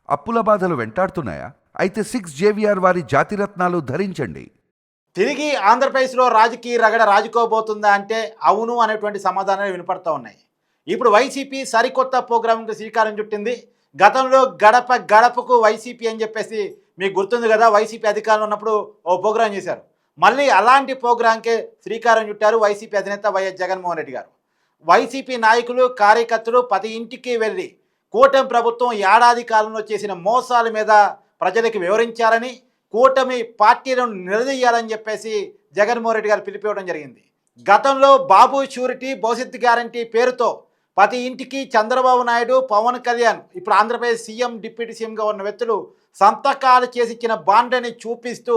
అప్పుల బాధలు వెంటాడుతున్నాయా? అయితే 6 JVR వారి జాతిరత్నాలు ధరించండి. తిరిగి ఆంధ్రప్రదేశ్లో రాజకీయ రగడ రాజుకోబోతుందా అంటే అవును అనేటువంటి సమాధానాలు వినపడుతూ ఉన్నాయి. ఇప్పుడు వైసీపీ సరికొత్త ప్రోగ్రాంకి శ్రీకారం చుట్టింది. గతంలో గడప గడపకు వైసీపీ అని చెప్పేసి మీకు గుర్తుంది కదా, వైసీపీ అధికారంలో ఉన్నప్పుడు ఓ ప్రోగ్రాం చేశారు. మళ్ళీ అలాంటి ప్రోగ్రాంకే శ్రీకారం చుట్టారు వైసీపీ అధినేత వైఎస్ జగన్మోహన్ రెడ్డి గారు. వైసీపీ నాయకులు కార్యకర్తలు ప్రతి ఇంటికి వెళ్ళి కూటమి ప్రభుత్వం ఏడాది కాలంలో చేసిన మోసాల మీద ప్రజలకు వివరించారని, కూటమి పార్టీలను నిలదీయాలని చెప్పేసి జగన్మోహన్ రెడ్డి గారు పిలిపివ్వడం జరిగింది. గతంలో బాబు షూరిటీ భవిష్యత్ గ్యారంటీ పేరుతో ప్రతి ఇంటికి చంద్రబాబు నాయుడు, పవన్ కళ్యాణ్, ఇప్పుడు ఆంధ్రప్రదేశ్ సీఎం, డిప్యూటీ సీఎంగా ఉన్న వ్యక్తులు సంతకాలు చేసి ఇచ్చిన బాండ్ని చూపిస్తూ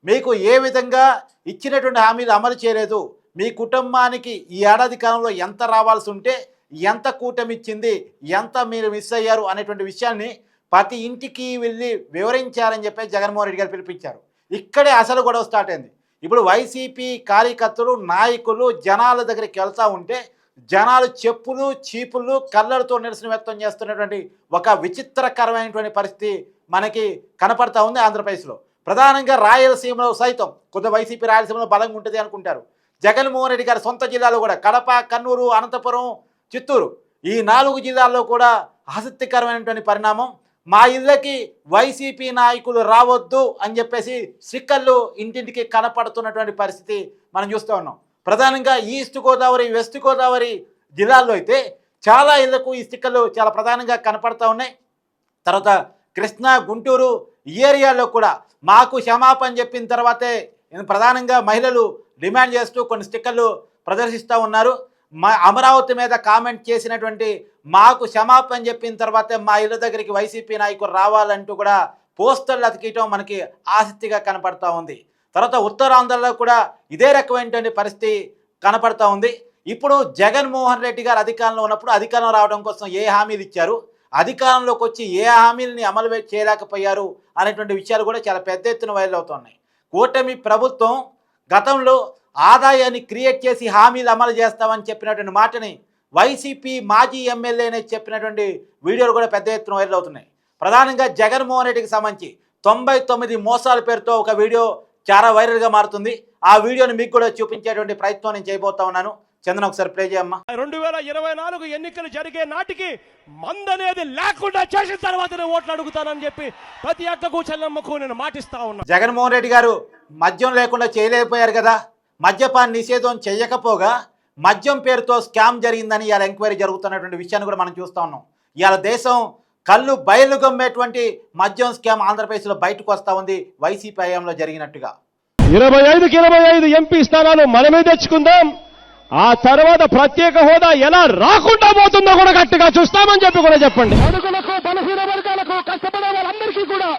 మీకు ఏ విధంగా ఇచ్చినటువంటి హామీలు అమలు చేయలేదు, మీ కుటుంబానికి ఈ ఏడాది కాలంలో ఎంత రావాల్సి ఉంటే ఎంత కూటమి ఇచ్చింది, ఎంత మీరు మిస్ అయ్యారు అనేటువంటి విషయాన్ని ప్రతి ఇంటికి వెళ్ళి వివరించారని చెప్పి జగన్మోహన్ రెడ్డి గారు పిలిపించారు. ఇక్కడే అసలు గొడవ స్టార్ట్ అయింది. ఇప్పుడు వైసీపీ కార్యకర్తలు, నాయకులు జనాల దగ్గరికి వెళ్తూ ఉంటే జనాలు చెప్పులు, చీపులు, కళ్ళతో నిరసన వ్యక్తం చేస్తున్నటువంటి ఒక విచిత్రకరమైనటువంటి పరిస్థితి మనకి కనపడతా ఉంది ఆంధ్రప్రదేశ్లో. ప్రధానంగా రాయలసీమలో సైతం కొద్ది వైసీపీ రాయలసీమలో బలంగా ఉంటుంది అనుకుంటారు. జగన్మోహన్ రెడ్డి గారి సొంత జిల్లాలో కూడా కడప, కర్నూలు, అనంతపురం, చిత్తూరు ఈ 4 జిల్లాల్లో కూడా ఆసక్తికరమైనటువంటి పరిణామం. మా ఇళ్ళకి వైసీపీ నాయకులు రావద్దు అని చెప్పేసి స్టిక్కర్లు ఇంటింటికి కనపడుతున్నటువంటి పరిస్థితి మనం చూస్తూ ఉన్నాం. ప్రధానంగా ఈస్ట్ గోదావరి, వెస్ట్ గోదావరి జిల్లాల్లో అయితే చాలా ఇళ్లకు ఈ స్టిక్కర్లు చాలా ప్రధానంగా కనపడతా ఉన్నాయి. తర్వాత కృష్ణా, గుంటూరు ఈ ఏరియాలో కూడా మాకు క్షమాపణ చెప్పిన తర్వాతే ప్రధానంగా మహిళలు డిమాండ్ చేస్తూ కొన్ని స్టిక్కర్లు ప్రదర్శిస్తూ ఉన్నారు. అమరావతి మీద కామెంట్ చేసినటువంటి మాకు క్షమాపణ చెప్పిన తర్వాతే మా ఇళ్ళ దగ్గరికి వైసీపీ నాయకులు రావాలంటూ కూడా పోస్టర్లు అతికియటం మనకి ఆసక్తిగా కనపడతా ఉంది. తర్వాత ఉత్తరాంధ్రలో కూడా ఇదే రకమైనటువంటి పరిస్థితి కనపడతా ఉంది. ఇప్పుడు జగన్మోహన్ రెడ్డి గారు అధికారంలో ఉన్నప్పుడు అధికారం రావడం కోసం ఏ హామీలు ఇచ్చారు, అధికారంలోకి వచ్చి ఏ హామీలని అమలు చేయలేకపోయారు అనేటువంటి విషయాలు కూడా చాలా పెద్ద ఎత్తున వైరల్ అవుతున్నాయి. కూటమి ప్రభుత్వం గతంలో ఆదాయాన్ని క్రియేట్ చేసి హామీలు అమలు చేస్తామని చెప్పినటువంటి మాటని వైసీపీ మాజీ ఎమ్మెల్యేనే చెప్పినటువంటి వీడియోలు కూడా పెద్ద ఎత్తున వైరల్ అవుతున్నాయి. ప్రధానంగా జగన్మోహన్ రెడ్డికి సంబంధించి 99 మోసాల పేరుతో ఒక వీడియో చాలా వైరల్గా మారుతుంది. ఆ వీడియోని మీకు కూడా చూపించేటువంటి ప్రయత్నం నేను చేయబోతా ఉన్నాను. చందన ఒకసారి ప్లే చేయమ్మా. 2024 ఎన్నికలు జరిగే నాటికి మందనేది లేకుండా చేసిన తర్వాత ఓట్లు అడుగుతానని చెప్పి ప్రతి అక్కకు చెల్లమ్మకు నేను మాటిస్తా ఉన్నా. జగన్మోహన్ రెడ్డి గారు మద్యం లేకుండా చేయలేకపోయారు కదా, మద్యపాన నిషేధం చేయకపోగా మద్యం పేరుతో స్కామ్ జరిగిందని ఇవాళ ఎంక్వైరీ జరుగుతున్నటువంటి విషయాన్ని కూడా మనం చూస్తూ ఉన్నాం. ఇవాళ దేశం కళ్ళు బయలుగమ్మేటువంటి మద్యం స్కామ్ ఆంధ్రప్రదేశ్లో బయటకు వస్తూ ఉంది వైసీపీ హయాంలో జరిగినట్టుగా. 25కి 25 ఎంపీ స్థానాలు మనమే తెచ్చుకుందాం, ఆ తర్వాత ప్రత్యేక హోదా ఎలా రాకుండా పోతుందో కూడా గట్టిగా చూస్తామని చెప్పి కూడా చెప్పండి. అడుగులకు, బలహీన వర్గాలకు, కష్టపడే వాళ్ళందరికీ కూడా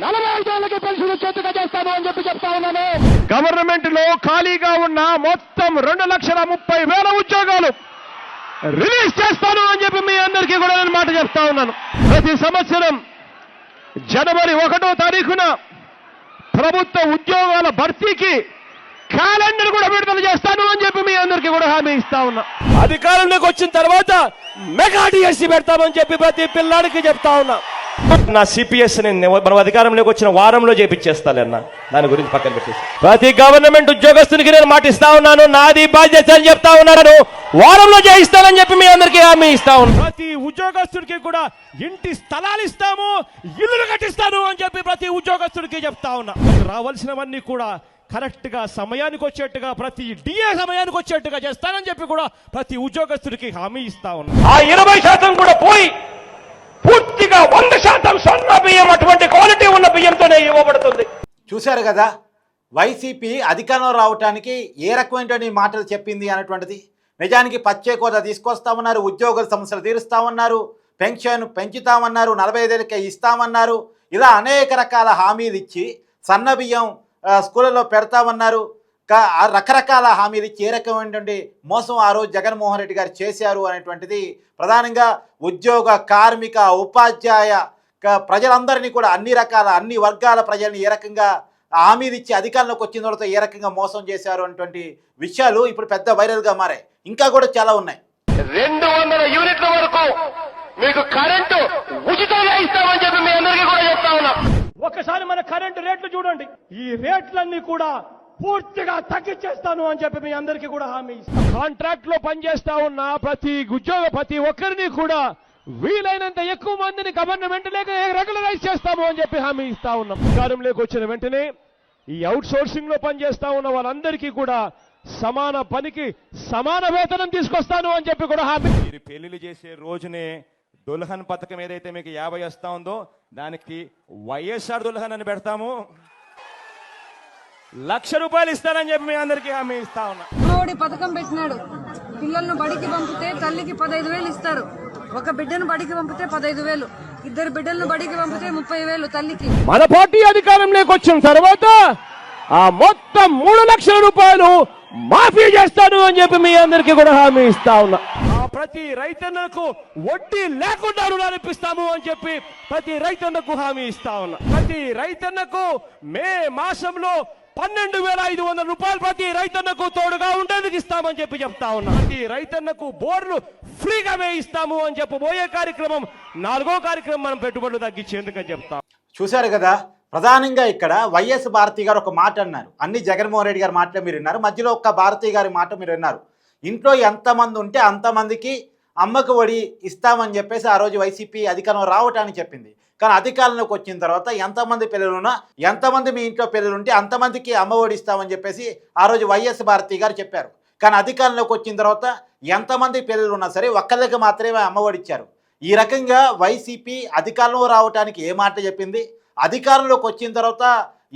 45 ఏళ్ళకి పెన్షన్ వచ్చేట్టుగా చేస్తాను అని చెప్పి చెప్తా ఉన్నాను. గవర్నమెంట్ లో ఖాళీగా ఉన్న మొత్తం 2,30,000 ఉద్యోగాలు రిలీజ్ చేస్తాను అని చెప్పి మీ అందరికీ కూడా నేను మాట చెప్తా ఉన్నాను. ప్రతి సంవత్సరం జనవరి 1వ తారీఖున ప్రభుత్వ ఉద్యోగాల భర్తీకి క్యాలెండర్ కూడా విడుదల చేస్తాను అని చెప్పి మీ అందరికీ కూడా హామీ ఇస్తా ఉన్నా. అధికారంలోకి వచ్చిన తర్వాత మెగా డిఎస్సీ పెడతామని చెప్పి ప్రతి పిల్లాడికి చెప్తా ఉన్నా. నా సిపిఎస్ మనం అధికారంలోకి వచ్చిన వారంలో చేపించేస్తానన్నా, దాని గురించి పక్కన పెట్టేసి ప్రతి గవర్నమెంట్ ఉద్యోగస్తునికి నేను మాటిస్తా ఉన్నాను, నాది బాధ్యత అని చెప్తా ఉన్నాను, వారంలో చేయిస్తానని చెప్పి మీ అందరికీ హామీ ఇస్తా ఉన్నాను. ప్రతి ఉద్యోగస్తుడికి కూడా ఇంటి స్థలాలు ఇస్తాము, ఇల్లులు కట్టిస్తాను అని చెప్పి ప్రతి ఉద్యోగస్తుడికి చెప్తా ఉన్నా. రావాల్సినవన్నీ కూడా కరెక్ట్ గా సమయానికి వచ్చేట్టుగా, ప్రతి డిఏ సమయానికి వచ్చేట్టుగా చేస్తానని చెప్పి కూడా ప్రతి ఉద్యోగస్తుడికి హామీ ఇస్తా ఉన్నా. ఆ 20% కూడా పోయి పూర్తిగా 100% సన్న బియ్యం, అటువంటి క్వాలిటీ ఉన్న బియ్యంతోనే ఇవ్వబడుతుంది. చూశారు కదా వైసీపీ అధికారంలో రావడానికి ఏ రకమైనటువంటి మాటలు చెప్పింది అనేటువంటిది. నిజానికి ప్రత్యేక హోదా తీసుకొస్తామన్నారు, ఉద్యోగుల సమస్యలు తీరుస్తామన్నారు, పెన్షన్ పెంచుతామన్నారు, 45 ఏళ్ళకే ఇస్తామన్నారు, ఇలా అనేక రకాల హామీలు ఇచ్చి సన్న బియ్యం స్కూళ్ళలో పెడతామన్నారు. రకరకాల హామీలు ఇచ్చి ఏ రకమైనటువంటి మోసం ఆ రోజు జగన్మోహన్ రెడ్డి గారు చేశారు అనేటువంటిది ప్రధానంగా ఉద్యోగ, కార్మిక, ఉపాధ్యాయ ప్రజలందరినీ కూడా అన్ని వర్గాల ప్రజల్ని ఏ రకంగా హామీలు ఇచ్చి అధికారంలోకి వచ్చిన తర్వాత ఏ రకంగా మోసం చేశారు అనేటువంటి విషయాలు ఇప్పుడు పెద్ద వైరల్గా మారాయి. ఇంకా కూడా చాలా ఉన్నాయి. 200 యూనిట్ల వరకు మీకు కరెంటు ఉచితంగా ఇస్తామని చెప్పి మీ అందరికీ కూడా చెప్తా ఉన్నాం. ఒకసారి మన కరెంటు రేట్లు చూడండి. ఈ రేట్లన్నీ కూడా పూర్తిగా తగ్గించేస్తాను అని చెప్పి మీ అందరికీ కూడా హామీ ఇస్తాను. కాంట్రాక్ట్ లో పనిచేస్తా ఉన్న ప్రతి ఒక్కరిని కూడా వీలైనంత ఎక్కువ మందిని గవర్నమెంట్ లేక రెగ్యులరైజ్ చేస్తాము అని చెప్పి హామీ ఇస్తా ఉన్నాం. అధికారంలోకి వచ్చిన వెంటనే ఈ అవుట్ సోర్సింగ్ లో పనిచేస్తా ఉన్న వాళ్ళందరికీ కూడా సమాన పనికి సమాన వేతనం తీసుకొస్తాను అని చెప్పి కూడా హామీ. మీరు పెళ్లిళ్ళు చేసే రోజునే దుల్హన్ పథకం ఏదైతే మీకు 50 వస్తా ఉందో దానికి వైఎస్ఆర్ దుల్హన్ అని పెడతాము. 1,00,000 రూపాయలు ఇస్తానని చెప్పి మీ అందరికీ హామీ ఇస్తా ఉన్నా. మోడీ పథకం పెట్టినాడు. పిల్లలను బడికి పంపితే తల్లికి 15,000 ఇస్తారు. ఒక బిడ్డను బడికి పంపితే 15,000, 2 బిడ్డలను బడికి పంపితే 30,000 తల్లికి. మన పార్టీ అధికారంలోకి వచ్చిన తర్వాత ఆ మొత్తం 3,00,000 రూపాయలు మాఫీ చేస్తాను అని చెప్పి మీ అందరికీ కూడా హామీ ఇస్తా ఉన్నా. ప్రతి రైతన్నకు వడ్డీ లేకుండా రుణాలు ఇప్పిస్తాము అని చెప్పి ప్రతి రైతన్నకు హామీ ఇస్తా ఉన్నా. ప్రతి రైతన్నకు మే మాసంలో 12,500 రూపాయలు ప్రతి రైతన్నకు తోడుగా ఉండేందుకు ఇస్తామని చెప్పి చెప్తా ఉన్నా. ప్రతి రైతన్నకు బోర్లు ఫ్రీగా వేయిస్తాము అని చెప్పబోయే కార్యక్రమం 4వ కార్యక్రమం మనం పెట్టుబడులు తగ్గించేందుకని చెప్తాం. చూశారు కదా, ప్రధానంగా ఇక్కడ వైఎస్ భారతి గారు ఒక మాట అన్నారు. అన్ని జగన్మోహన్ రెడ్డి గారి మాటలు మీరు విన్నారు, మధ్యలో ఒక్క భారతి గారి మాట మీరు విన్నారు. ఇంట్లో ఎంతమంది ఉంటే అంతమందికి అమ్మకు ఒడి ఇస్తామని చెప్పేసి ఆ రోజు వైసీపీ అధికారం రావటానికి చెప్పింది. కానీ అధికారంలోకి వచ్చిన తర్వాత ఎంతమంది పిల్లలున్నా, ఎంతమంది మీ ఇంట్లో పిల్లలు ఉంటే అంతమందికి అమ్మ ఒడి ఇస్తామని చెప్పేసి ఆ రోజు వైఎస్ భారతి గారు చెప్పారు. కానీ అధికారంలోకి వచ్చిన తర్వాత ఎంతమంది పిల్లలు ఉన్నా సరే ఒక్కళ్ళకి మాత్రమే అమ్మ ఒడి ఇచ్చారు. ఈ రకంగా వైసీపీ అధికారంలో రావడానికి ఏ మాట చెప్పింది, అధికారంలోకి వచ్చిన తర్వాత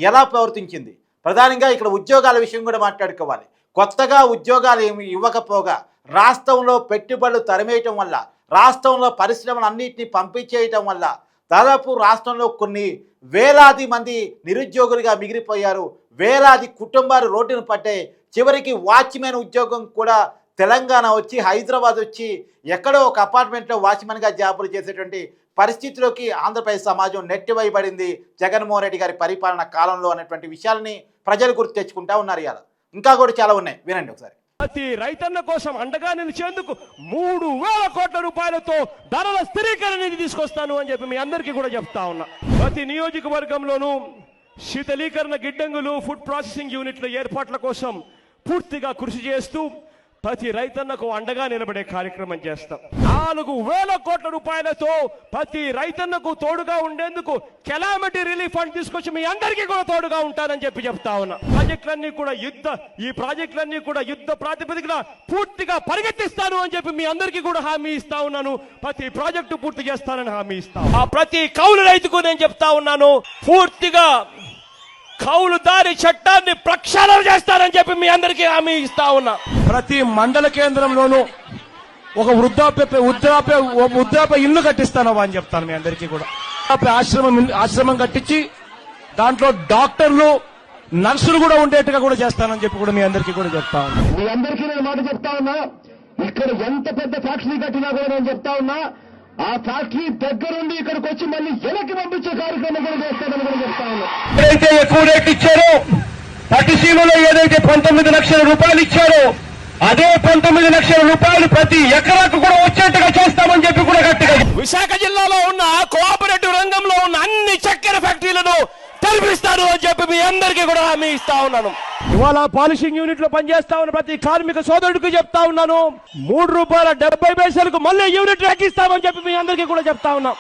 ఎలా ప్రవర్తించింది. ప్రధానంగా ఇక్కడ ఉద్యోగాల విషయం కూడా మాట్లాడుకోవాలి. కొత్తగా ఉద్యోగాలు ఏమి ఇవ్వకపోగా రాష్ట్రంలో పెట్టుబడులు తరిమేయటం వల్ల, రాష్ట్రంలో పరిశ్రమలు అన్నింటినీ పంపించేయటం వల్ల దాదాపు రాష్ట్రంలో కొన్ని వేలాది మంది నిరుద్యోగులుగా మిగిలిపోయారు. వేలాది కుటుంబాలు రోడ్డును పట్టాయి. చివరికి వాచ్మెన్ ఉద్యోగం కూడా తెలంగాణ వచ్చి హైదరాబాద్ వచ్చి ఎక్కడో ఒక అపార్ట్మెంట్లో వాచ్మెన్గా జాబులు చేసేటువంటి పరిస్థితిలోకి ఆంధ్రప్రదేశ్ సమాజం నెట్టివేయబడింది జగన్మోహన్ రెడ్డి గారి పరిపాలన కాలంలో అనేటువంటి విషయాలని ప్రజలు గుర్తు తెచ్చుకుంటా ఉన్నారు. ఇలా ఇంకా కూడా చాలా ఉన్నాయి, వినండి ఒకసారి. ప్రతి రైతన్న కోసం అండగా నిలిచేందుకు 3,000 కోట్ల రూపాయలతో ధరల స్థిరీకరణ నిధి తీసుకొస్తాను అని చెప్పి మీ అందరికీ కూడా చెప్తా ఉన్నా. ప్రతి నియోజకవర్గంలోనూ శీతలీకరణ గిడ్డంగులు, ఫుడ్ ప్రాసెసింగ్ యూనిట్ల ఏర్పాట్ల కోసం పూర్తిగా కృషి చేస్తూ ప్రతి రైతన్నకు అండగా నిలబడే కార్యక్రమం చేస్తాం. 4,000 కోట్ల రూపాయలతో ప్రతి రైతన్నకు తోడుగా ఉండేందుకు కెలామిటీ రిలీఫ్ ఫండ్ తీసుకొచ్చి మీ అందరికీ కూడా తోడుగా ఉంటానని చెప్పి చెప్తా ఉన్నా. ఈ ప్రాజెక్టులన్నీ కూడా యుద్ధ ప్రాతిపదికన పూర్తిగా పరిగెత్తిస్తాను అని చెప్పి మీ అందరికీ కూడా హామీ ఇస్తా ఉన్నాను. ప్రతి ప్రాజెక్టు పూర్తి చేస్తానని హామీ ఇస్తాను. ఆ ప్రతి కౌలు రైతుకు నేను చెప్తా ఉన్నాను, పూర్తిగా కౌలుదారి చట్టాన్ని ప్రక్షాళన చేస్తారని చెప్పి మీ అందరికీ హామీ ఇస్తా ఉన్నా. ప్రతి మండల కేంద్రంలోనూ ఒక వృద్ధాప్య ఇల్లు కట్టిస్తాను అని చెప్తాను మీ అందరికీ కూడా. ఆశ్రమం కట్టించి దాంట్లో డాక్టర్లు, నర్సులు కూడా ఉండేట్టుగా కూడా చేస్తానని చెప్పి కూడా మీ అందరికీ కూడా చెప్తా ఉన్నా. మీ అందరికీ నేను మాట చెప్తా ఉన్నా, ఇక్కడ ఎంత పెద్ద ఫ్యాక్టరీ కట్టినా కూడా నేను చెప్తా ఉన్నా, ఆ ఫ్యాక్టరీ దగ్గరుండి ఇక్కడికి వచ్చి మళ్ళీ వెనక్కి పంపించే కార్యక్రమం కూడా చేస్తామని కూడా చెప్తా ఉన్నా. ఏదైతే ఎక్కువ రేట్ ఇచ్చారో, పట్టిసీమలో ఏదైతే 19 లక్షల రూపాయలు ఇచ్చారో అదే 19 లక్షల రూపాయలు ప్రతి ఎకరాకు కూడా వచ్చేట్టుగా చేస్తామని చెప్పి కూడా గట్టిగా. విశాఖ జిల్లాలో ఉన్న కోఆపరేటివ్ రంగంలో ఉన్న అన్ని చక్కెర ఫ్యాక్టరీలను తెరిపిస్తాను అని చెప్పి మీ అందరికీ కూడా హామీ ఇస్తా ఉన్నాను. ఇవాళ పాలిషింగ్ యూనిట్ లో పనిచేస్తా ఉన్న ప్రతి కార్మిక సోదరుడికి చెప్తా ఉన్నాను, ₹3.70 మళ్ళీ యూనిట్ ఎక్కిస్తామని చెప్పి మీ అందరికీ కూడా చెప్తా ఉన్నాం.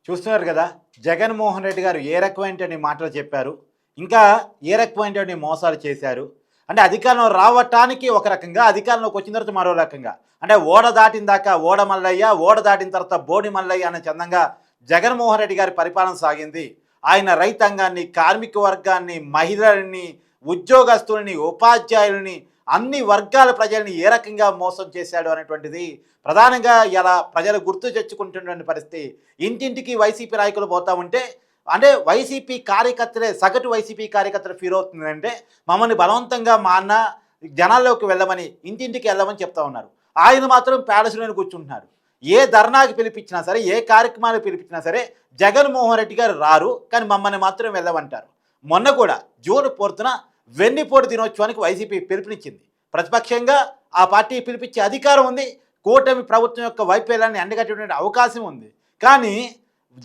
చూస్తున్నారు కదా, జగన్మోహన్ రెడ్డి గారు ఏ రకమైన మాటలు చెప్పారు, ఇంకా ఏ రకమైన మోసాలు చేశారు. అంటే అధికారంలో రావటానికి ఒక రకంగా, అధికారంలోకి వచ్చిన తర్వాత మరో రకంగా. అంటే ఓడ దాటిన దాకా ఓడ మల్లయ్య, ఓడ దాటిన తర్వాత బోడి మల్లయ్య అనే చందంగా జగన్మోహన్ రెడ్డి గారి పరిపాలన సాగింది. ఆయన రైతాంగాన్ని, కార్మిక వర్గాన్ని, మహిళల్ని, ఉద్యోగస్తుల్ని, ఉపాధ్యాయుల్ని, అన్ని వర్గాల ప్రజల్ని ఏ రకంగా మోసం చేశాడు అనేటువంటిది ప్రధానంగా ఇలా ప్రజలు గుర్తు తెచ్చుకుంటున్నటువంటి పరిస్థితి. ఇంటింటికి వైసీపీ నాయకులు పోతా ఉంటే, అంటే వైసీపీ కార్యకర్తలే, సగటు వైసీపీ కార్యకర్తలు ఫీల్ అవుతుందంటే మమ్మల్ని బలవంతంగా మా అన్న జనాల్లోకి వెళ్ళమని, ఇంటింటికి వెళ్ళమని చెప్తా ఉన్నారు. ఆయన మాత్రం ప్యాలెస్లోనే కూర్చుంటున్నారు. ఏ ధర్నాకి పిలిపించినా సరే, ఏ కార్యక్రమాలకు పిలిపించినా సరే జగన్మోహన్ రెడ్డి గారు రారు, కానీ మమ్మల్ని మాత్రం వెళ్ళమంటారు. మొన్న కూడా జూన్ 4న వెన్నిపోటు దినోత్సవానికి వైసీపీ పిలుపునిచ్చింది. ప్రతిపక్షంగా ఆ పార్టీ పిలిపించే అధికారం ఉంది, కూటమి ప్రభుత్వం యొక్క వైఫల్యాన్ని ఎండగట్టేటువంటి అవకాశం ఉంది. కానీ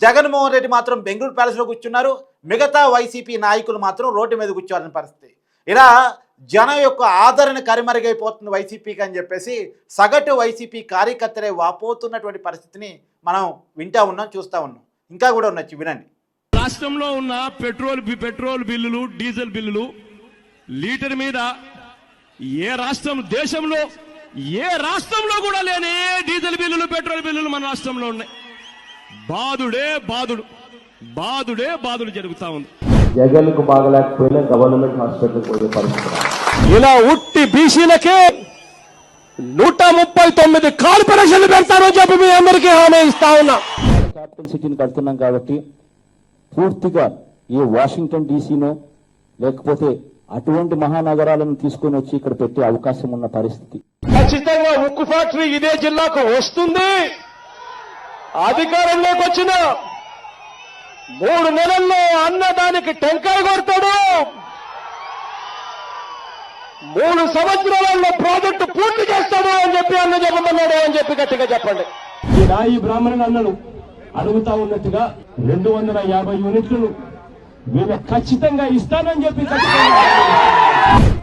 జగన్మోహన్ రెడ్డి మాత్రం బెంగళూరు ప్యాలెస్లో కూర్చున్నారు, మిగతా వైసీపీ నాయకులు మాత్రం రోడ్డు మీద కూర్చోవాలని పరిస్థితి. ఇలా జనం యొక్క ఆదరణ కరిమరుగైపోతుంది వైసీపీకి అని చెప్పేసి సగటు వైసీపీ కార్యకర్తలే వాపోతున్నటువంటి పరిస్థితిని మనం వింటా ఉన్నాం, చూస్తూ ఉన్నాం. ఇంకా కూడా ఉండొచ్చు, వినండి. రాష్ట్రంలో ఉన్న పెట్రోల్ బిల్లులు, డీజిల్ బిల్లులు లీటర్ మీద దేశంలో ఏ రాష్ట్రంలో కూడా లేని డీజిల్ బిల్లులు, పెట్రోల్ బిల్లులు మన రాష్ట్రంలో ఉన్నాయి. బాదుడు జరుగుతా ఉంది. జగన్కు బాగలేకపోయినా గవర్నమెంట్ హాస్పిటల్కి పోయే పరిస్థితి. ఇలా ఉట్టి బీసీలకే 139 కార్పొరేషన్లు పెడతారని చెప్పి మీ అందరికీ హామీ ఇస్తా ఉన్నా. క్యాపిటల్ సిటీని కడుతున్నాం కాబట్టి పూర్తిగా ఈ వాషింగ్టన్ డీసీనో లేకపోతే అటువంటి మహానగరాలను తీసుకొని వచ్చి ఇక్కడ పెట్టే అవకాశం ఉన్న పరిస్థితి. ఖచ్చితంగా ఉక్కు ఫ్యాక్టరీ ఇదే జిల్లాకు వస్తుంది. అధికారంలోకి వచ్చిన 3 నెలల్లో అన్నదానికి టెంకాయ కొడతాడు. 3 సంవత్సరాలలో ప్రాజెక్టు పూర్తి చేస్తాడు అని చెప్పి అన్న చెప్పమన్నాడు అని చెప్పి గట్టిగా చెప్పండి. ఈ నాయి బ్రాహ్మణులు అన్నలు అడుగుతా ఉన్నట్టుగా 250 యూనిట్లను మేము ఖచ్చితంగా ఇస్తానని చెప్పి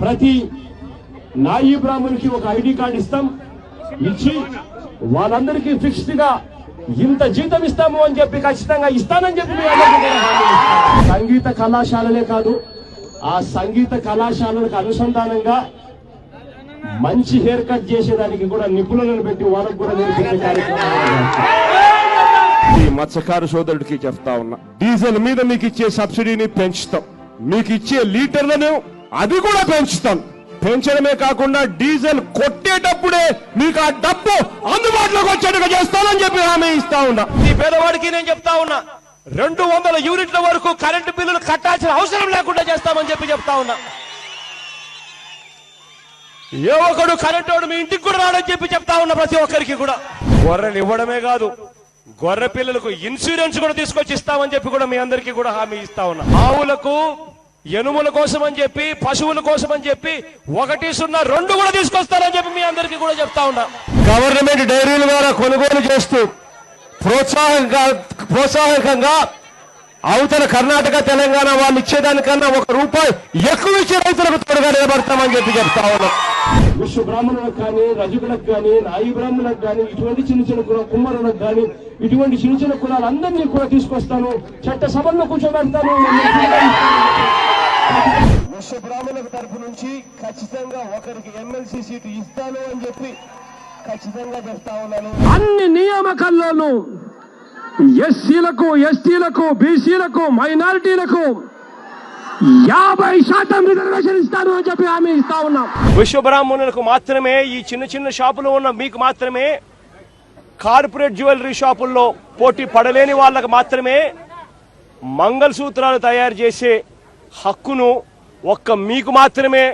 ప్రతి నాయి బ్రాహ్మణునికి ఒక ఐడి కార్డు ఇచ్చి వాళ్ళందరికీ ఫిక్స్డ్ గా ఇంత జీతం ఇస్తాము అని చెప్పి ఖచ్చితంగా ఇస్తానని చెప్పి సంగీత కళాశాలలే కాదు, ఆ సంగీత కళాశాలలకు అనుసంధానంగా మంచి హెయిర్ కట్ చేసేదానికి కూడా నిపుణులను పెట్టి వాళ్ళకు కూడా నేర్పించే కార్యక్రమం. ఈ మత్స్యకారు సోదరుడికి చెప్తా ఉన్నా, డీజిల్ మీద మీకు ఇచ్చే సబ్సిడీని పెంచుతాం, మీకు ఇచ్చే లీటర్లను అది కూడా పెంచుతాం. పెంచడమే కాకుండా డీజిల్ కొట్టేటప్పుడే మీకు ఆ డబ్బు అందుబాటులోకి వచ్చేట్టుగా చేస్తానని చెప్పి హామీ ఇస్తా ఉన్నా. ఈ పేదవాడికి నేను చెప్తా ఉన్నా, 200 యూనిట్ల వరకు కరెంటు బిల్లులు కట్టాల్సిన అవసరం లేకుండా చేస్తామని చెప్పి చెప్తా ఉన్నా. ఏ ఒక్కడు కరెంటు మీ ఇంటికి కూడా రాడని చెప్పి చెప్తా ఉన్నా. ప్రతి ఒక్కరికి కూడా గొర్రెలు ఇవ్వడమే కాదు, గొర్రె పిల్లలకు ఇన్సూరెన్స్ కూడా తీసుకొచ్చి ఇస్తామని చెప్పి కూడా మీ అందరికీ కూడా హామీ ఇస్తా ఉన్నా. ఆవులకు ఎనుముల కోసం అని చెప్పి, పశువుల కోసం అని చెప్పి 102 కూడా తీసుకొస్తారని చెప్పి మీ అందరికీ కూడా చెప్తా ఉన్నా. గవర్నమెంట్ డైరీల ద్వారా కొనుగోలు చేస్తూ ప్రోత్సాహకంగా అవతల కర్ణాటక, తెలంగాణ వాళ్ళు ఇచ్చేదానికన్నా ₹1 ఎక్కువ ఇచ్చే రైతులకు తోడుగా నిలబడతామని చెప్పి చెప్తా ఉన్నాం. విశ్వ బ్రాహ్మణులకు కానీ, రజకులకు కానీ, నాయి బ్రాహ్మణులకు కానీ, ఇటువంటి చిన్న కుమ్మరులకు కానీ, ఇటువంటి చిన్న కులాలందరినీ కూడా తీసుకొస్తాను, చట్ట సభల్లో కూర్చోబెడతాను. విశ్వ బ్రాహ్మణుల తరఫు నుంచి ఖచ్చితంగా ఒకరికి ఎమ్మెల్సీ సీటు ఇస్తాను అని చెప్పి ఖచ్చితంగా చెప్తా ఉన్నాను. అన్ని నియామకాల్లోనూ ఎస్సీలకు, ఎస్టీలకు, బీసీలకు, మైనారిటీలకు 50% రిజర్వేషన్ ఇస్తాను అని చెప్పి హామీ ఇస్తా ఉన్నాం. విశ్వ బ్రాహ్మణులకు మాత్రమే, ఈ చిన్న షాపులు ఉన్న మీకు మాత్రమే, కార్పొరేట్ జ్యువెలరీ షాపుల్లో పోటీ పడలేని వాళ్ళకు మాత్రమే మంగళసూత్రాలు తయారు చేసే హక్కును ఒక్క మీకు మాత్రమే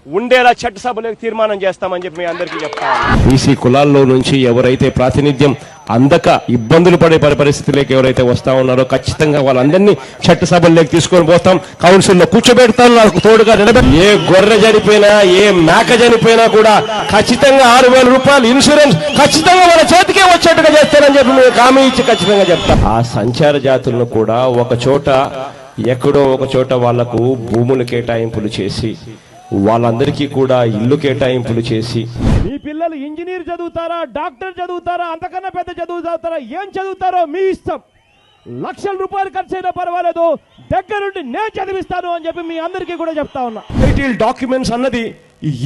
ఉండేలా చట్టసభలోకి తీర్మానం చేస్తామని చెప్పి మీ అందరికీ చెప్తాను. బీసీ కులాల్లో నుంచి ఎవరైతే ప్రాతినిధ్యం అందక ఇబ్బందులు పడే పరిస్థితులకు ఎవరైతే వస్తా ఉన్నారో ఖచ్చితంగా వాళ్ళందరినీ చట్టసభల్లోకి తీసుకొని పోతాం, కౌన్సిల్లో కూర్చోబెడతాం, నాకు తోడుగా నిలబెట్టి. ఏ గొర్రె చనిపోయినా, ఏ మేక చనిపోయినా కూడా ఖచ్చితంగా ₹6,000 ఇన్సూరెన్స్ ఖచ్చితంగా వాళ్ళ చేతికే వచ్చేట్టుగా చేస్తానని చెప్పి మీకు హామీ ఇచ్చి ఖచ్చితంగా చెప్తాం. ఆ సంచార జాతులను కూడా ఎక్కడో ఒక చోట వాళ్లకు భూములు కేటాయింపులు చేసి, వాళ్ళందరికీ కూడా ఇల్లు కేటాయింపులు చేసి, మీ పిల్లలు ఇంజనీర్ చదువుతారా, డాక్టర్ చదువుతారా, అంతకన్నా పెద్ద చదువు చదువుతారా, ఏం చదువుతారో మీ ఇష్టం, ₹1,00,000 ఖర్చు అయినా పర్వాలేదు, దగ్గరుండి నేను చదివిస్తాను అని చెప్పి మీ అందరికీ కూడా చెప్తా ఉన్నా. టైటిల్ డాక్యుమెంట్స్ అన్నది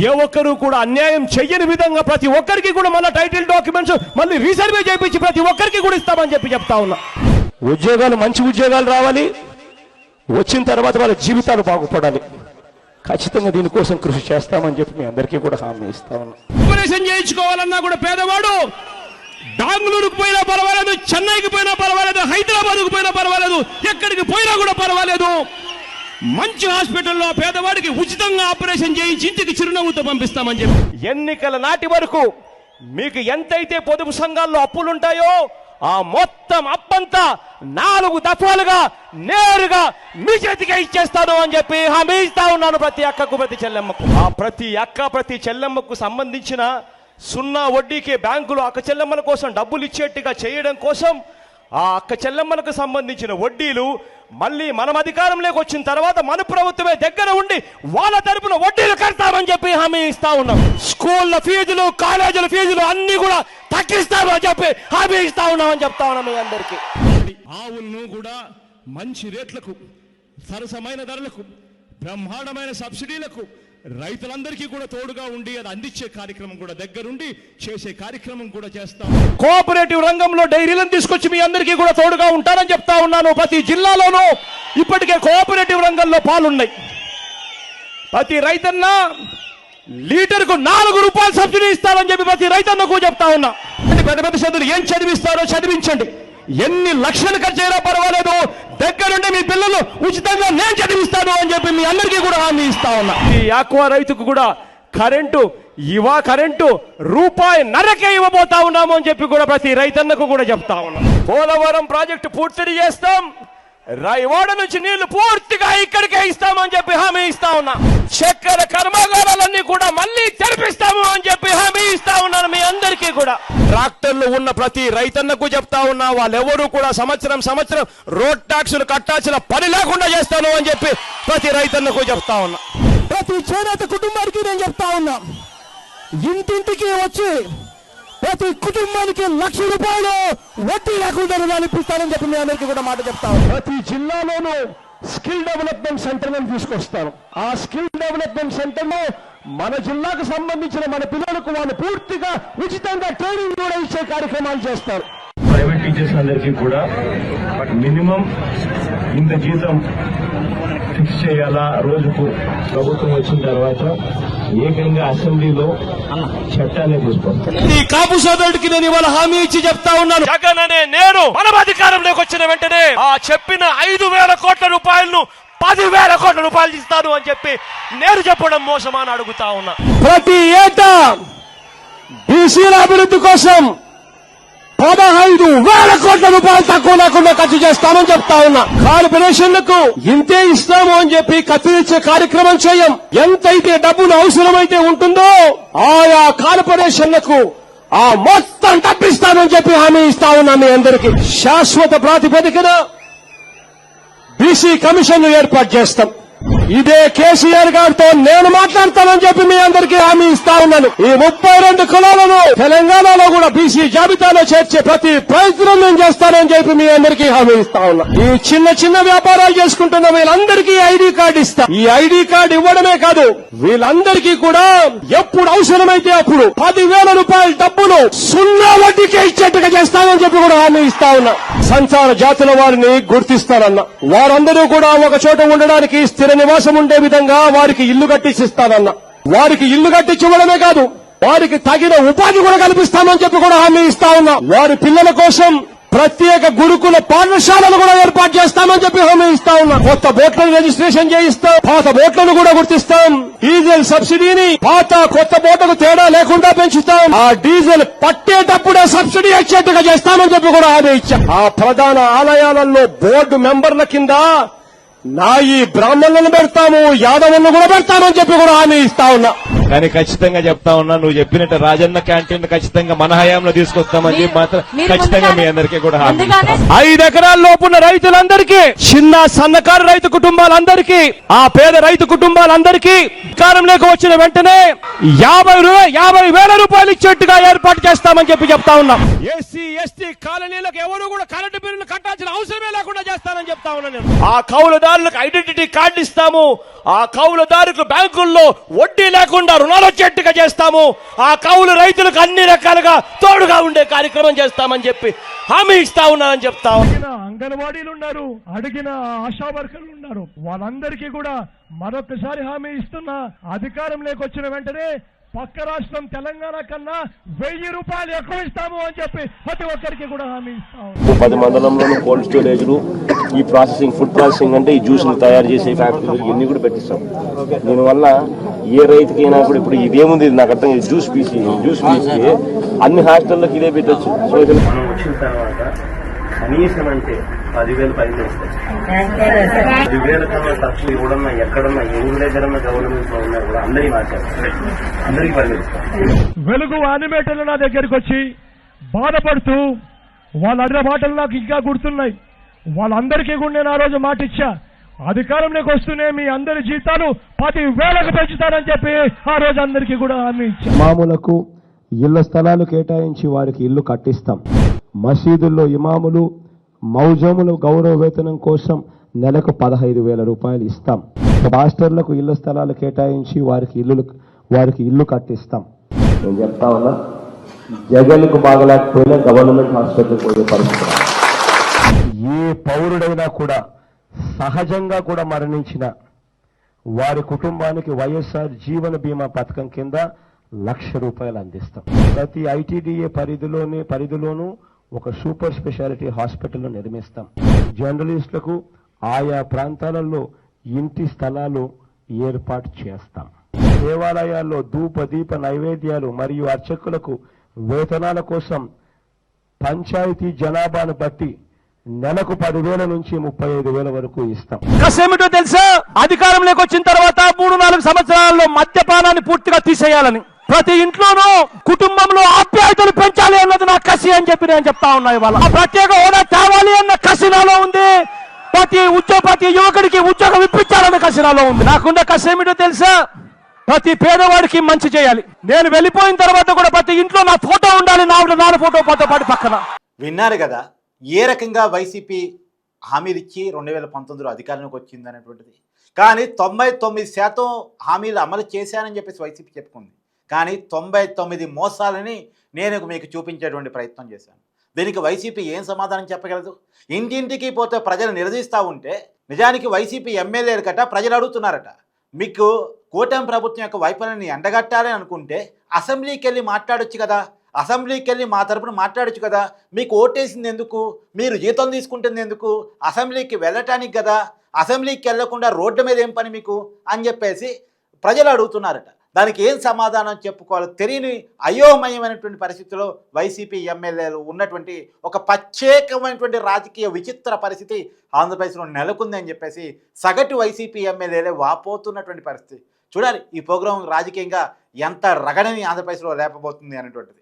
ఏ ఒక్కరు కూడా అన్యాయం చెయ్యని విధంగా ప్రతి ఒక్కరికి కూడా మళ్ళీ టైటిల్ డాక్యుమెంట్స్ మళ్ళీ రీసర్వే చేయించి ప్రతి ఒక్కరికి కూడా ఇస్తామని చెప్పి చెప్తా ఉన్నా. ఉద్యోగాలు, మంచి ఉద్యోగాలు రావాలి, వచ్చిన తర్వాత వాళ్ళ జీవితాలు బాగుపడాలి. ఖచ్చితంగా దీనికోసం కృషి చేస్తామని చెప్పి మీ అందరికీ కూడా హామీ ఇస్తా ఉన్నాం. ఆపరేషన్ చేయించుకోవాలన్నా కూడా పేదవాడు బెంగళూరుకు పోయినా పర్వాలేదు, చెన్నైకి పోయినా పర్వాలేదు, హైదరాబాద్కు పోయినా పర్వాలేదు, ఎక్కడికి పోయినా కూడా పర్వాలేదు, మంచి హాస్పిటల్లో పేదవాడికి ఉచితంగా ఆపరేషన్ చేయించి ఇంటికి చిరునవ్వుతో పంపిస్తామని చెప్పి. ఎన్నికల నాటి వరకు మీకు ఎంతైతే పొదుపు సంఘాల్లో అప్పులుంటాయో ఆ మొత్తం అప్పంతా 4 దఫాలుగా నేరుగా మీ చేతికి ఇచ్చేస్తాను అని చెప్పి హామీ ఇస్తా ఉన్నాను ప్రతి అక్కకు, ప్రతి చెల్లెమ్మకు. ఆ ప్రతి అక్క, ప్రతి చెల్లెమ్మకు సంబంధించిన సున్నా వడ్డీకి బ్యాంకులు అక్క చెల్లెమ్మల కోసం డబ్బులు ఇచ్చేట్టుగా చేయడం కోసం ఆ అక్క చెల్లెమ్మలకు సంబంధించిన వడ్డీలు మళ్ళీ మనం అధికారంలోకి వచ్చిన తర్వాత మన ప్రభుత్వమే దగ్గర ఉండి వాళ్ళ తరపున వడ్డీలు కడతామని చెప్పి హామీ ఇస్తా ఉన్నాం. స్కూళ్ళ ఫీజులు, కాలేజీల ఫీజులు అన్ని కూడా తగ్గిస్తామని చెప్పి హామీ ఇస్తా ఉన్నామని చెప్తా ఉన్నాం మీ అందరికీ. ఆవులను కూడా మంచి రేట్లకు, సరసమైన ధరలకు, బ్రహ్మాండమైన సబ్సిడీలకు రైతులందరికీ కూడా తోడుగా ఉండి అది అందించే కార్యక్రమం కూడా దగ్గరుండి చేసే కార్యక్రమం కూడా చేస్తాం. కోఆపరేటివ్ రంగంలో డైరీలను తీసుకొచ్చి మీ అందరికీ కూడా తోడుగా ఉంటారని చెప్తా ఉన్నాను. ప్రతి జిల్లాలోనూ ఇప్పటికే కోఆపరేటివ్ రంగంలో పాలున్నాయి. ప్రతి రైతన్న లీటర్కు 4 రూపాయలు సబ్సిడీ ఇస్తారని చెప్పి ప్రతి రైతన్నకు చెప్తా ఉన్నా. పెద్ద పెద్ద చదువులు ఏం చదివిస్తారో చదివించండి, ఎన్ని లక్షలు ఖర్చు అయినా పర్వాలేదు, దగ్గరుండి మీ పిల్లలు ఉచితంగా నేను చదివిస్తాను అని చెప్పి మీ అందరికీ కూడా హామీ ఇస్తా ఉన్నా. ఈ ఆక్వా రైతుకు కూడా కరెంటు ₹1.5 ఇవ్వబోతా ఉన్నాము అని చెప్పి కూడా ప్రతి రైతన్నకు కూడా చెప్తా ఉన్నాం. పోలవరం ప్రాజెక్టు పూర్తి చేస్తాం, రాయవాడ నుంచి నీళ్లు పూర్తిగా ఇక్కడికే ఇస్తామని చెప్పి హామీ ఇస్తా ఉన్నా. చక్కెర కర్మాగారాలన్నీ కూడా మళ్ళీ తెరిపిస్తాము అని చెప్పి హామీ ఇస్తా ఉన్నాను మీ అందరికీ కూడా. ట్రాక్టర్లు ఉన్న ప్రతి రైతన్నకు చెప్తా ఉన్నా, వాళ్ళెవరూ కూడా సంవత్సరం రోడ్ ట్యాక్సులు కట్టాల్సిన పని లేకుండా చేస్తాను అని చెప్పి ప్రతి రైతన్నకు చెప్తా ఉన్నా. ప్రతి చేనేత కుటుంబానికి నేను చెప్తా ఉన్నా, ఇంటింటికి వచ్చి ప్రతి కుటుంబానికి ₹1,00,000 వడ్డీ లేకుండా రుణాలు ఇప్పిస్తానని చెప్పి మీ అందరికీ కూడా మాట చెప్తాను. ప్రతి జిల్లాలోనూ స్కిల్ డెవలప్మెంట్ సెంటర్ తీసుకొస్తాను. ఆ స్కిల్ డెవలప్మెంట్ సెంటర్ లో మన జిల్లాకు సంబంధించిన మన పిల్లలకు వాళ్ళు పూర్తిగా ఉచితంగా ట్రైనింగ్ కూడా ఇచ్చే కార్యక్రమాలు చేస్తారు. ప్రైవేట్ టీచర్స్ అందరికీ కూడా మినిమం ఇంత జీతం ఫిక్స్ చేయాలా రోజుకు. ప్రభుత్వం వచ్చిన తర్వాత ఏకంగా అసెంబ్లీలో చట్టాన్ని తీసుకొస్తాం. ఈ కాపు సోదరుడికి నేను ఇవాళ హామీ ఇచ్చి చెప్తా ఉన్నాను, జగన్ అనే నేను మనం అధికారంలోకి వచ్చిన వెంటనే ఆ చెప్పిన 5,000 కోట్ల రూపాయలను 10,000 కోట్ల రూపాయలు ఇస్తాను అని చెప్పి నేను చెప్పడం మోసమా అని అడుగుతా ఉన్నా. ప్రతి ఏటా బీసీల అభివృద్ధి కోసం 15,000 కోట్ల రూపాయలు తక్కువ లేకుండా ఖర్చు చేస్తామని చెప్తా ఉన్నా. కార్పొరేషన్లకు ఇంతే ఇస్తాము అని చెప్పి కత్తిరించే కార్యక్రమం చేయం. ఎంతైతే డబ్బులు అవసరమైతే ఉంటుందో ఆయా కార్పొరేషన్లకు ఆ మొత్తం డబ్బిస్తామని చెప్పి హామీ ఇస్తా ఉన్నా మీ అందరికీ. శాశ్వత ప్రాతిపదికన బీసీ కమిషన్ ఏర్పాటు చేస్తాం. ఇదే కేసీఆర్ గారితో నేను మాట్లాడతానని చెప్పి మీ అందరికీ హామీ ఇస్తా ఉన్నాను. ఈ 32 కులాలను తెలంగాణలో కూడా బీసీ జాబితాలో చేర్చే ప్రతి ప్రయత్నం నేను చేస్తానని చెప్పి మీ అందరికీ హామీ ఇస్తా ఉన్నా. ఈ చిన్న వ్యాపారాలు చేసుకుంటున్న వీళ్ళందరికీ ఐడి కార్డు ఇస్తా. ఈ ఐడి కార్డు ఇవ్వడమే కాదు, వీళ్ళందరికీ కూడా ఎప్పుడు అవసరమైతే అప్పుడు 10,000 రూపాయల డబ్బులు సున్నా వడ్డీకే ఇచ్చేట్టుగా చేస్తానని చెప్పి కూడా హామీ ఇస్తా ఉన్నా. సంచార జాతుల వారిని గుర్తిస్తానన్నా. వారందరూ కూడా ఒక చోట ఉండడానికి స్థిర నివాసం ఉండే విధంగా వారికి ఇల్లు కట్టించిస్తానన్నా. వారికి ఇల్లు కట్టించడమే కాదు, వారికి తగిన ఉపాధి కూడా కల్పిస్తామని చెప్పి కూడా హామీ ఇస్తా ఉన్నా. వారి పిల్లల కోసం ప్రత్యేక గురుకుల పాఠశాలలు కూడా ఏర్పాటు చేస్తామని చెప్పి హామీ ఇస్తా ఉన్నా. కొత్త బోట్లను రిజిస్ట్రేషన్ చేయిస్తాం, పాత బోట్లను కూడా గుర్తిస్తాం. డీజిల్ సబ్సిడీని కొత్త బోట్లకు తేడా లేకుండా పెంచుతాం. ఆ డీజిల్ పట్టేటప్పుడే సబ్సిడీ ఇచ్చేట్టుగా చేస్తామని చెప్పి కూడా హామీ ఇచ్చాం. ఆ ప్రధాన ఆలయాలలో బోర్డు మెంబర్ల కింద నాయి బ్రాహ్మణులను పెడతాము, యాదవులను కూడా పెడతామని చెప్పి కూడా హామీ ఇస్తా ఉన్నా. కానీ ఖచ్చితంగా చెప్తా ఉన్నా, నువ్వు చెప్పినట్టు రాజన్న క్యాంటీన్ ఖచ్చితంగా మన హయాంలో తీసుకొస్తామని చెప్పి మాత్రం ఖచ్చితంగా మీ అందరికీ కూడా హామీ. 5 ఎకరాల లోపున్న రైతులందరికీ, చిన్న సన్నకారు రైతు కుటుంబాలందరికీ, ఆ పేద రైతు కుటుంబాలందరికీ అధికారంలోకి వచ్చిన వెంటనే 50,000 రూపాయలు ఇచ్చేట్టుగా ఏర్పాటు చేస్తామని చెప్పి చెప్తా ఉన్నాం. ఎస్సీ ఎస్టీ కాలనీలకు ఎవరు కూడా కరెంటు బిల్లులు కట్టాల్సిన అవసరమే లేకుండా చేస్తానని చెప్తా ఉన్నాను. ఆ కౌలుదారులకు ఐడెంటిటీ కార్డు ఇస్తాము. ఆ కౌలుదారులకు బ్యాంకుల్లో వడ్డీ లేకుండా రుణాలు వచ్చేట్టుగా చేస్తాము. ఆ కౌలు రైతులకు అన్ని రకాలుగా తోడుగా ఉండే కార్యక్రమం చేస్తామని చెప్పి హామీ ఇస్తా ఉన్నానని చెప్తా ఉన్నా. అంగన్వాడీలు ఉన్నారు, అడిగిన ఆశా వర్కర్లు ఉన్నారు, వాళ్ళందరికీ కూడా మరొకసారి హామీ ఇస్తున్నా. అధికారంలోకి వచ్చిన వెంటనే పక్క రాష్ట్రం తెలంగాణ కన్నా 1,000 రూపాయలు ఎక్కువ ఇస్తాము అని చెప్పి ప్రతి ఒక్కరికి కూడా హామీ ఇస్తాము. 10 మండలంలోనూ కోల్డ్ స్టోరేజ్లు, ఈ ప్రాసెసింగ్, ఫుడ్ ప్రాసెసింగ్ అంటే ఈ జ్యూసులు తయారు చేసే ఫ్యాక్టరీలు ఇవన్నీ కూడా పెట్టిస్తాం. దీనివల్ల ఏ రైతుకైనా కూడా ఇప్పుడు ఇదేముంది నాకు అర్థం, జ్యూస్ పీసి అన్ని హాస్టల్లోకి ఇదే పెట్టచ్చు. సో మనం వచ్చిన తర్వాత కనీసం అంటే 10,000 పైన వస్తాయి. 10,000 కన్నా తక్కువ ఇవ్వడన్నా ఎక్కడన్నా ఎవరి దగ్గరన్నా గవర్నమెంట్ లో ఉన్నా కూడా అందరికీ మార్చారు, అందరికీ పనిచేస్తాం. వెలుగు యానిమేటర్లు నా దగ్గరికి వచ్చి బాధపడుతూ వాళ్ళ అడిగిన మాటలు నాకు ఇంకా గుర్తున్నాయి. వాళ్ళందరికీ కూడా నేను ఆ రోజు మాట ఇచ్చా, అధికారంలోకి వస్తూనే మీ అందరి జీతాలు 10,000కు పెంచుతానని చెప్పి ఆ రోజు అందరికీ కూడా హామీ ఇచ్చా. ఇమాములకు ఇళ్ల స్థలాలు కేటాయించి వారికి ఇల్లు కట్టిస్తాం. మసీదుల్లో ఇమాములు మౌజములు గౌరవ వేతనం కోసం నెలకు 15,000 రూపాయలు ఇస్తాం. పాస్టర్లకు ఇళ్ల స్థలాలు కేటాయించి వారికి ఇల్లు కట్టిస్తాం. నేను చెప్తా ఉన్నా, జగన్కు బాగలేకపోయినా గవర్నమెంట్ హాస్పిటల్కి పోయే పరిస్థితి. ఏ పౌరుడైనా కూడా సహజంగా కూడా మరణించిన వారి కుటుంబానికి వైఎస్ఆర్ జీవన బీమా పథకం కింద 1,00,000 రూపాయలు అందిస్తాం. ప్రతి ఐటీడీఏ పరిధిలోనూ ఒక సూపర్ స్పెషాలిటీ హాస్పిటల్ నిర్మిస్తాం. జర్నలిస్టులకు ఆయా ప్రాంతాలలో ఇంటి స్థలాలు ఏర్పాటు చేస్తాం. దేవాలయాల్లో దీప నైవేద్యాలు మరియు అర్చకులకు వేతనాల కోసం పంచాయతీ జనాభాను బట్టి నెలకు 10,000 నుంచి 35,000 వరకు ఇస్తాం. కసేమిటో తెలుసా, అధికారంలోకి వచ్చిన తర్వాత 3-4 సంవత్సరాల్లో మద్యపానాన్ని పూర్తిగా తీసేయాలని, ప్రతి ఇంట్లోనూ కుటుంబంలో ఆప్యాయతలు పెంచాలి అన్నది నా కసి అని చెప్పి నేను చెప్తా ఉన్నా. ఇవాళ ఆ ప్రత్యేక హోదా తేవాలి అన్న కసి నాలో ఉంది. ప్రతి యువకుడికి ఉద్యోగం ఇప్పించాలన్న కసి నాలో ఉంది. నాకున్న కసేమిటో తెలుసా, ప్రతి పేదవాడికి మంచి చేయాలి. నేను వెళ్ళిపోయిన తర్వాత కూడా ప్రతి ఇంట్లో నా ఫోటో ఉండాలి, నా ఫోటో పాటు పక్కన. విన్నారు కదా ఏ రకంగా వైసీపీ హామీలు ఇచ్చి 2019లో అధికారంలోకి వచ్చింది అనేటువంటిది. కానీ 99% హామీలు అమలు చేశానని చెప్పేసి వైసీపీ చెప్పుకుంది. కానీ 99 మోసాలని నేను మీకు చూపించేటువంటి ప్రయత్నం చేశాను. దీనికి వైసీపీ ఏం సమాధానం చెప్పగలదు? ఇంటింటికి పోతే ప్రజలు నిలదీస్తూ ఉంటే నిజానికి వైసీపీ ఎమ్మెల్యేలు గట్ట ప్రజలు అడుగుతున్నారట, మీకు కూటమి ప్రభుత్వం యొక్క వైఫల్యాన్ని ఎండగట్టాలని అనుకుంటే అసెంబ్లీకి వెళ్ళి మాట్లాడొచ్చు కదా, అసెంబ్లీకి వెళ్ళి మా తరపున మాట్లాడొచ్చు కదా, మీకు ఓటేసింది ఎందుకు, మీరు జీతం తీసుకుంటుంది ఎందుకు, అసెంబ్లీకి వెళ్ళటానికి కదా, అసెంబ్లీకి వెళ్లకుండా రోడ్డు మీద ఏం పని మీకు అని చెప్పేసి ప్రజలు అడుగుతున్నారట. దానికి ఏం సమాధానం చెప్పుకోవాలో తెలియని అయోమయమైనటువంటి పరిస్థితిలో వైసీపీ ఎమ్మెల్యేలు ఉన్నటువంటి ఒక ప్రత్యేకమైనటువంటి రాజకీయ విచిత్ర పరిస్థితి ఆంధ్రప్రదేశ్లో నెలకొంది అని చెప్పేసి సగటు వైసీపీ ఎమ్మెల్యేలే వాపోతున్నటువంటి పరిస్థితి. చూడాలి ఈ ప్రోగ్రాం రాజకీయంగా ఎంత రగడని ఆంధ్రప్రదేశ్లో లేపబోతుంది అనేటువంటిది.